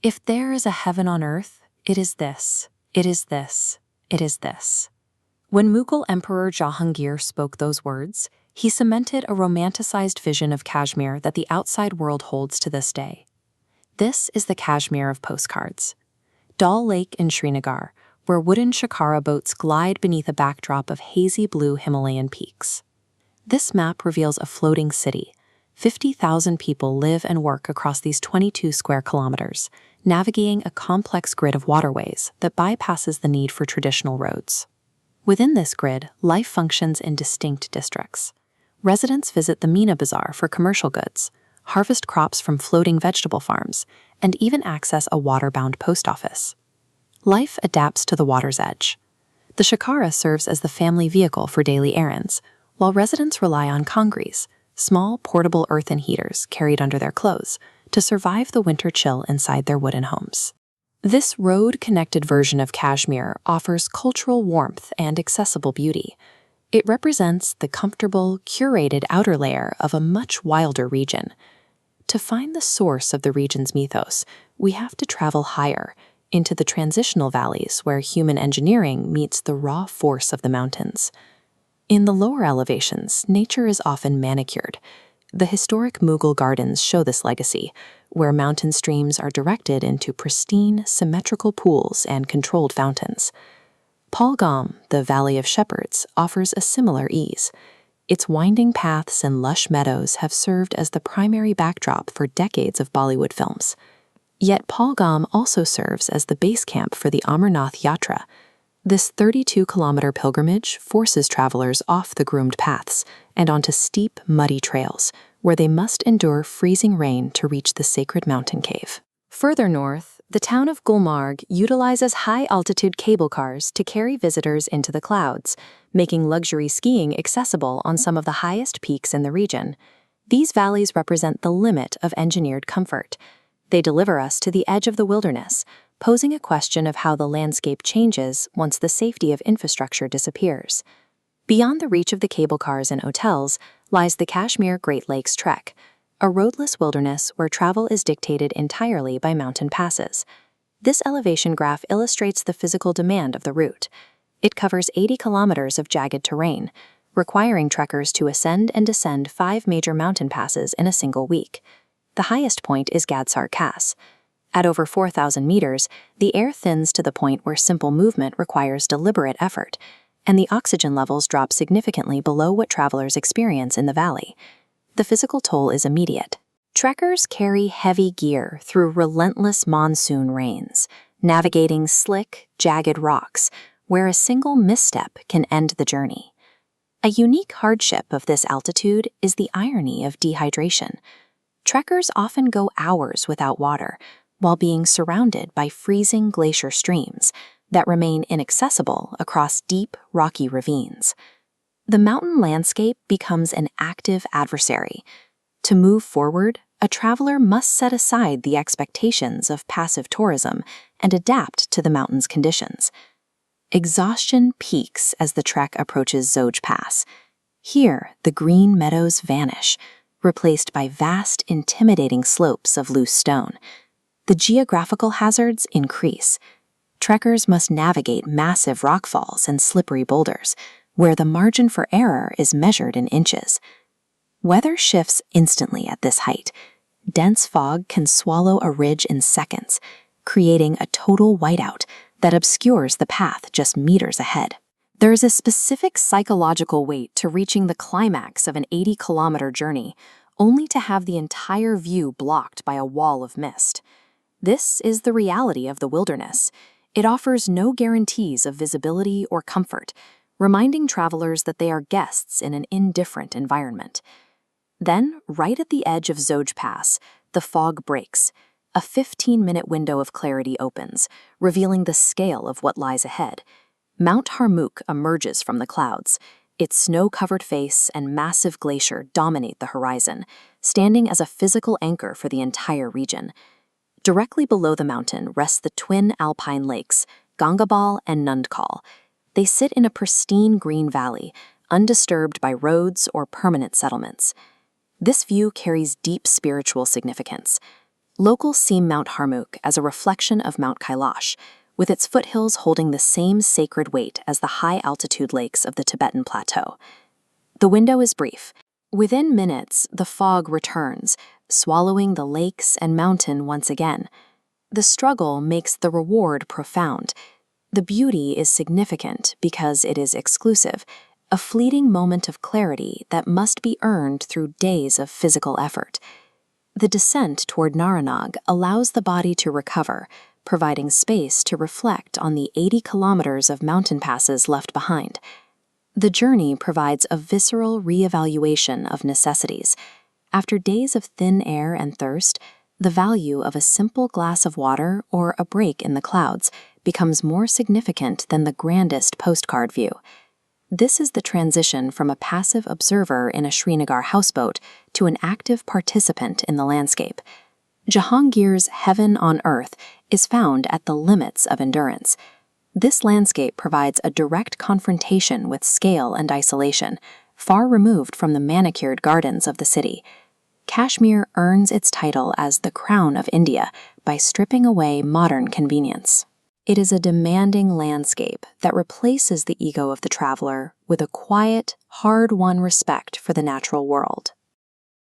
If there is a heaven on earth, it is this, it is this, it is this. When Mughal Emperor Jahangir spoke those words, he cemented a romanticized vision of Kashmir that the outside world holds to this day. This is the Kashmir of postcards. Dal Lake in Srinagar, where wooden shikara boats glide beneath a backdrop of hazy blue Himalayan peaks. This map reveals a floating city. 50,000 people live and work across these 22 square kilometers, navigating a complex grid of waterways that bypasses the need for traditional roads. Within this grid, life functions in distinct districts. Residents visit the Meena Bazaar for commercial goods, harvest crops from floating vegetable farms, and even access a water-bound post office. Life adapts to the water's edge. The shikara serves as the family vehicle for daily errands, while residents rely on kangris, small portable earthen heaters carried under their clothes, to survive the winter chill inside their wooden homes. This road-connected version of Kashmir offers cultural warmth and accessible beauty. It represents the comfortable, curated outer layer of a much wilder region. To find the source of the region's mythos, we have to travel higher, into the transitional valleys where human engineering meets the raw force of the mountains. In the lower elevations, nature is often manicured. The historic Mughal gardens show this legacy, where mountain streams are directed into pristine, symmetrical pools and controlled fountains. Pahalgam, the Valley of Shepherds, offers a similar ease. Its winding paths and lush meadows have served as the primary backdrop for decades of Bollywood films. Yet Pahalgam also serves as the base camp for the Amarnath Yatra. This 32-kilometer pilgrimage forces travelers off the groomed paths and onto steep, muddy trails, where they must endure freezing rain to reach the sacred mountain cave. Further north, the town of Gulmarg utilizes high-altitude cable cars to carry visitors into the clouds, making luxury skiing accessible on some of the highest peaks in the region. These valleys represent the limit of engineered comfort. They deliver us to the edge of the wilderness, posing a question of how the landscape changes once the safety of infrastructure disappears. Beyond the reach of the cable cars and hotels lies the Kashmir Great Lakes Trek, a roadless wilderness where travel is dictated entirely by mountain passes. This elevation graph illustrates the physical demand of the route. It covers 80 kilometers of jagged terrain, requiring trekkers to ascend and descend 5 major mountain passes in a single week. The highest point is Gadsar Pass. At over 4,000 meters, the air thins to the point where simple movement requires deliberate effort, and the oxygen levels drop significantly below what travelers experience in the valley. The physical toll is immediate. Trekkers carry heavy gear through relentless monsoon rains, navigating slick, jagged rocks, where a single misstep can end the journey. A unique hardship of this altitude is the irony of dehydration. Trekkers often go hours without water, while being surrounded by freezing glacier streams that remain inaccessible across deep, rocky ravines. The mountain landscape becomes an active adversary. To move forward, a traveler must set aside the expectations of passive tourism and adapt to the mountain's conditions. Exhaustion peaks as the trek approaches Zoj Pass. Here, the green meadows vanish, replaced by vast, intimidating slopes of loose stone. The geographical hazards increase. Trekkers must navigate massive rockfalls and slippery boulders, where the margin for error is measured in inches. Weather shifts instantly at this height. Dense fog can swallow a ridge in seconds, creating a total whiteout that obscures the path just meters ahead. There is a specific psychological weight to reaching the climax of an 80-kilometer journey, only to have the entire view blocked by a wall of mist. This is the reality of the wilderness. It offers no guarantees of visibility or comfort, reminding travelers that they are guests in an indifferent environment. Then, right at the edge of Zoj Pass, the fog breaks. A 15-minute window of clarity opens, revealing the scale of what lies ahead. Mount Harmukh emerges from the clouds. Its snow-covered face and massive glacier dominate the horizon, standing as a physical anchor for the entire region. Directly below the mountain rest the twin alpine lakes, Gangabal and Nundkal. They sit in a pristine green valley, undisturbed by roads or permanent settlements. This view carries deep spiritual significance. Locals see Mount Harmukh as a reflection of Mount Kailash, with its foothills holding the same sacred weight as the high-altitude lakes of the Tibetan Plateau. The window is brief. Within minutes, the fog returns, swallowing the lakes and mountain once again. The struggle makes the reward profound. The beauty is significant because it is exclusive, a fleeting moment of clarity that must be earned through days of physical effort. The descent toward Naranag allows the body to recover, providing space to reflect on the 80 kilometers of mountain passes left behind. The journey provides a visceral reevaluation of necessities. After days of thin air and thirst, the value of a simple glass of water or a break in the clouds becomes more significant than the grandest postcard view. This is the transition from a passive observer in a Srinagar houseboat to an active participant in the landscape. Jahangir's heaven on earth is found at the limits of endurance. This landscape provides a direct confrontation with scale and isolation, far removed from the manicured gardens of the city. Kashmir earns its title as the crown of India by stripping away modern convenience. It is a demanding landscape that replaces the ego of the traveler with a quiet, hard-won respect for the natural world.